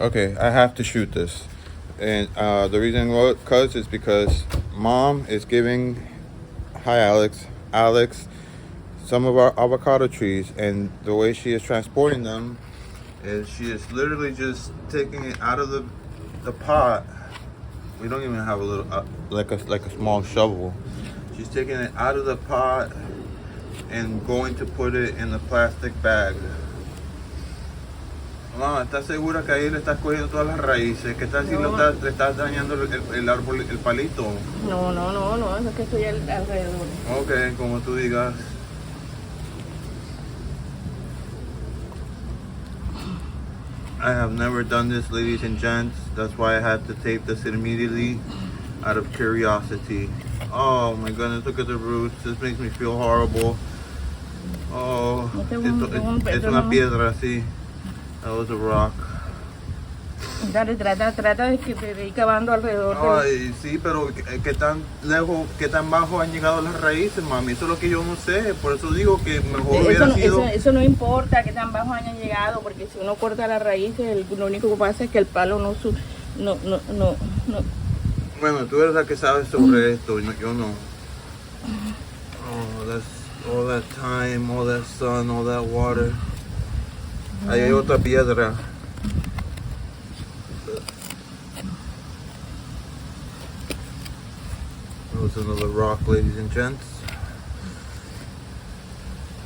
Okay, I have to shoot this. And the reason cause is because mom is giving hi Alex some of our avocado trees, and the way she is transporting them is she is literally just taking it out of the pot. We don't even have a little like a small shovel. She's taking it out of the pot and going to put it in the plastic bag. Mamá, ¿estás segura que ahí le estás cogiendo todas las raíces? ¿Qué tal si No. le estás dañando el árbol, el palito? No, eso es que estoy alrededor. Ok, como tú digas. I have never done this, ladies and gents. That's why I had to tape this immediately out of curiosity. Oh my goodness, look at the roots. This makes me feel horrible. Oh, es una piedra así. That was a rock. Dale, trata de ir cavando alrededor. Ay, sí, pero ¿qué tan lejos, qué tan bajo han llegado las raíces, mami? Eso es lo que yo no sé. Por eso digo que mejor hubiera sido... Eso no importa que tan bajo hayan llegado, porque si uno corta las raíces, lo único que pasa es que el palo no. Bueno, tú eres la que sabes sobre esto, yo no. Oh, that's all that time, all that sun, all that water. Ahí hay otra piedra. That was another rock, ladies and gents.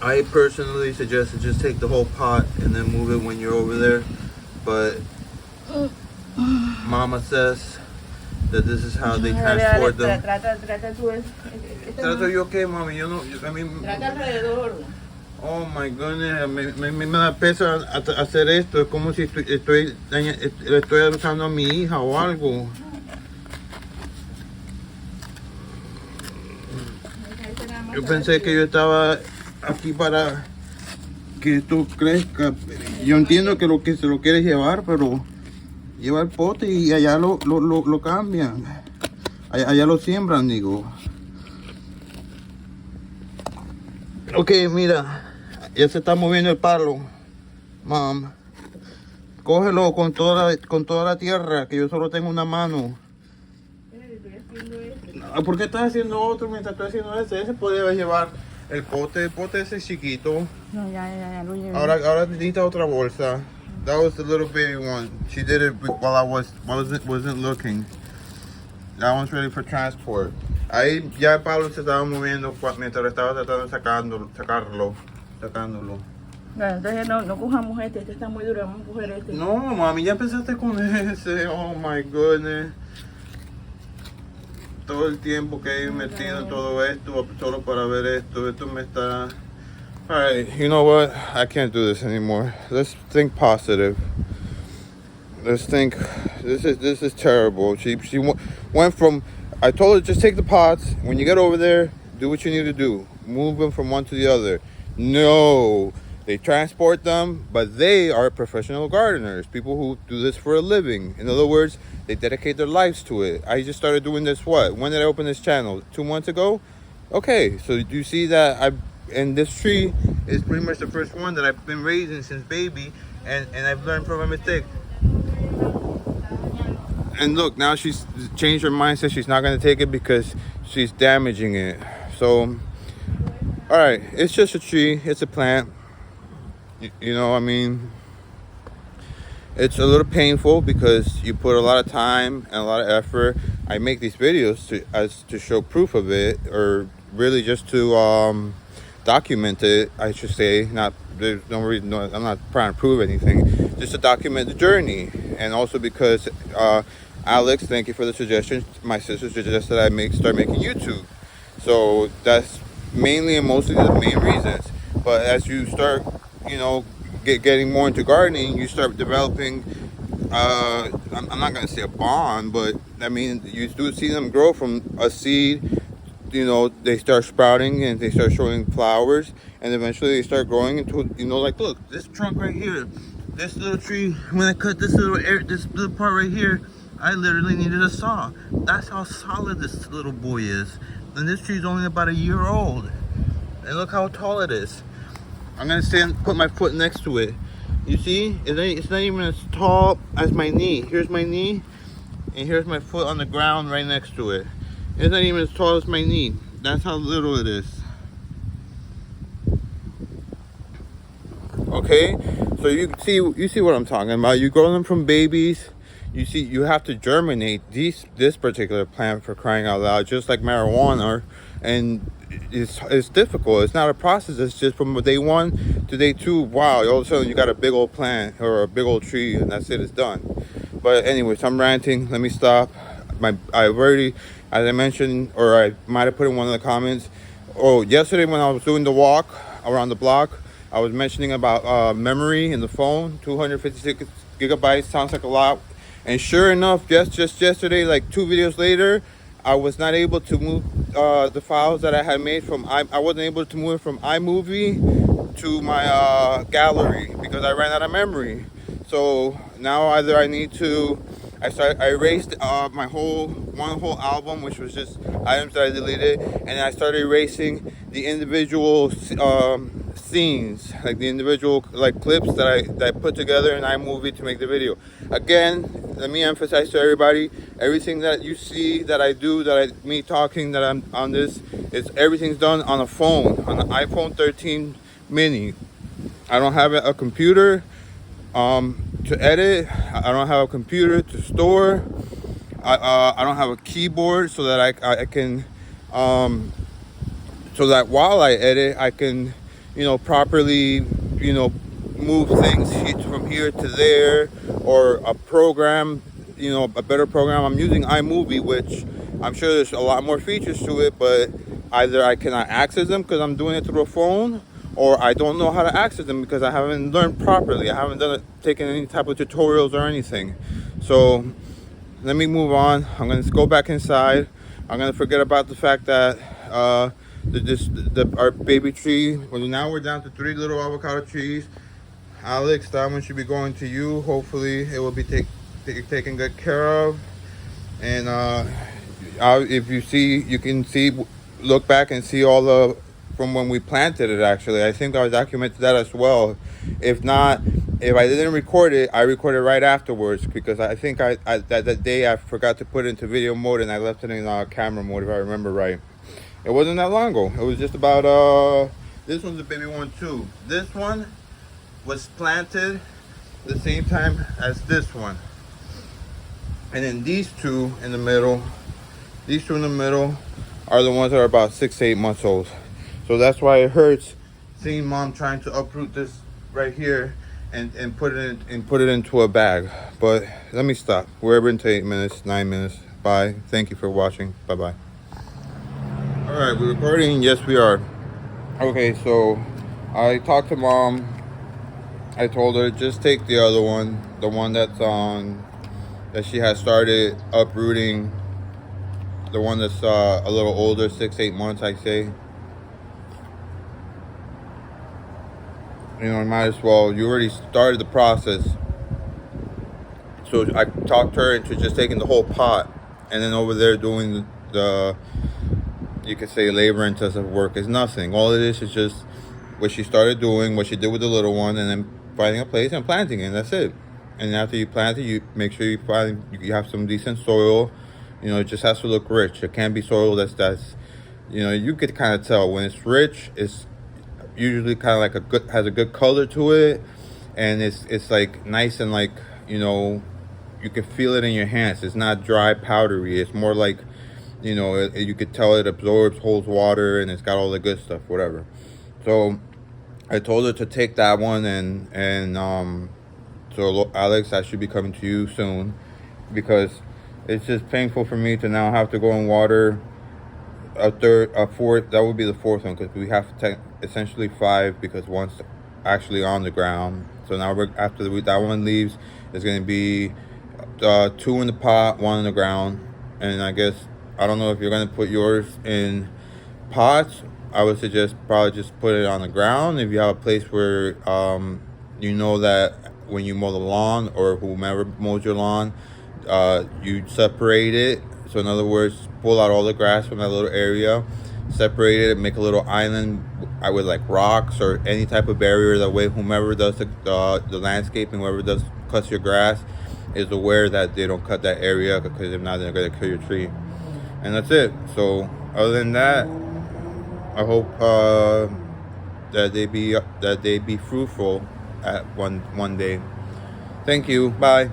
I personally suggest to just take the whole pot and then move it when you're over there. But Mama says that this is how they transport them. Trata tú Trato yo que, mami, yo no, a mí... Trata alrededor. Oh my goodness, me da pesa hacer esto. Es como si le estoy usando a mi hija o algo. Yo pensé que yo estaba aquí para que esto crezca. Yo entiendo que se lo quieres llevar, pero lleva el pote y allá lo cambian. Allá lo siembran, digo. Ok, mira, ya se está moviendo el palo, Mom. Cógelo con toda la tierra, que yo solo tengo una mano. ¿Por qué estás haciendo otro mientras estoy haciendo ese? Ese podría llevar el pote ese chiquito. No, ya lo llevé. Ahora necesita otra bolsa. That was the little baby one. She did it while I wasn't looking. That one's ready for transport. Ahí ya el palo se estaba moviendo mientras estaba tratando de sacándolo. Bueno, entonces no cojamos este está muy duro, vamos a coger este. No, mami, ya empezaste con ese. Oh my goodness. Todo el tiempo que he metido en todo esto, solo para ver esto me está... Alright, you know what? I can't do this anymore. Let's think positive. Let's think, this is terrible. She went from, I told her just take the pots. When you get over there, do what you need to do. Move them from one to the other. No, they transport them, but they are professional gardeners, people who do this for a living. In other words, they dedicate their lives to it. I just started doing this, when did I open this channel? 2 months ago? Okay, so you see that and this tree is pretty much the first one that I've been raising since baby, and I've learned from my mistake. And look, now she's changed her mindset. She's not going to take it because she's damaging it. So, all right, it's just a tree. It's a plant. You know, I mean, it's a little painful because you put a lot of time and a lot of effort. I make these videos to show proof of it, or really just to document it, I should say. There's no reason, I'm not trying to prove anything, just to document the journey. And also because Alex, thank you for the suggestion. My sister suggested I start making YouTube. So that's mainly and mostly the main reasons. But as you start, getting more into gardening, you start developing, I'm not going to say a bond, but I mean, you do see them grow from a seed. They start sprouting and they start showing flowers, and eventually they start growing into, like, look, this trunk right here, this little tree, when I cut this little part right here, I literally needed a saw. That's how solid this little boy is. And this tree is only about a year old. And look how tall it is. I'm gonna put my foot next to it. You see, it's not even as tall as my knee. Here's my knee, and here's my foot on the ground right next to it. It's not even as tall as my knee. That's how little it is. Okay, so you see what I'm talking about. You grow them from babies. You have to germinate this particular plant, for crying out loud, just like marijuana, and it's difficult. It's not a process. It's just from day one to day two. Wow, all of a sudden you got a big old plant or a big old tree, and that's it. It's done. But anyways, I'm ranting. Let me stop. I've already, as I mentioned, or I might have put in one of the comments. Oh, yesterday when I was doing the walk around the block, I was mentioning about memory in the phone. 256 gigabytes sounds like a lot. And sure enough, just yesterday, like 2 videos later, I was not able to move the files that I had made from I wasn't able to move it from iMovie to my gallery because I ran out of memory. So now either I need to, I erased my one whole album, which was just items that I deleted, and I started erasing the individual scenes, like the individual like clips that I put together in iMovie to make the video. Again, let me emphasize to everybody, everything that you see that I do, me talking, that I'm on this, everything's done on a phone, on the iPhone 13 mini. I don't have a computer to edit. I don't have a computer to store. I don't have a keyboard so that I can so that while I edit, I can, properly, move things from here to there, or a program, a better program. I'm using iMovie, which I'm sure there's a lot more features to it, but either I cannot access them because I'm doing it through a phone, or I don't know how to access them because I haven't learned properly. I haven't taken any type of tutorials or anything. So let me move on. I'm gonna go back inside. I'm gonna forget about the fact that our baby tree. Well, now we're down to 3 little avocado trees. Alex, that one should be going to you. Hopefully, it will be taken good care of. And if you can look back and see all the from when we planted it. Actually, I think I documented that as well. If not, if I didn't record it, I recorded right afterwards because I think that day I forgot to put it into video mode and I left it in camera mode, if I remember right. It wasn't that long ago. It was just about this one's a baby one too. This one was planted the same time as this one, and then these two in the middle are the ones that are about 6 to 8 months old. So that's why it hurts seeing mom trying to uproot this right here and put it into a bag. But let me stop. We're into 8 minutes, 9 minutes. Bye. Thank you for watching. Bye bye. All right, we're recording. Yes, we are. Okay, so I talked to mom. I told her just take the other one, the one that's on that she has started uprooting, the one that's a little older, 6 8 months, I say. Might as well. You already started the process. So I talked her into just taking the whole pot, and then over there doing the you could say labor-intensive work is nothing. All it is just what she started doing, what she did with the little one, and then finding a place and planting it, and that's it. And after you plant it, you make sure you have some decent soil. It just has to look rich. It can't be soil that's you could kind of tell when it's rich. It's usually kind of like has a good color to it, and it's like nice and like you can feel it in your hands. It's not dry, powdery. It's more like you could tell it absorbs, holds water, and it's got all the good stuff, whatever. So I told her to take that one, and so Alex, I should be coming to you soon, because it's just painful for me to now have to go and water a fourth. That would be the fourth one, because we have to essentially 5, because one's actually on the ground. So now after that one leaves, there's going to be 2 in the pot, 1 in the ground. And I guess, I don't know if you're going to put yours in pots. I would suggest probably just put it on the ground. If you have a place where that when you mow the lawn, or whomever mows your lawn, you separate it. So in other words, pull out all the grass from that little area, separate it, make a little island I would like rocks or any type of barrier. That way, whomever does the landscaping, whoever does cuts your grass, is aware that they don't cut that area, because if not, they're gonna kill your tree. And that's it. So other than that, I hope that they be fruitful at one day. Thank you. Bye.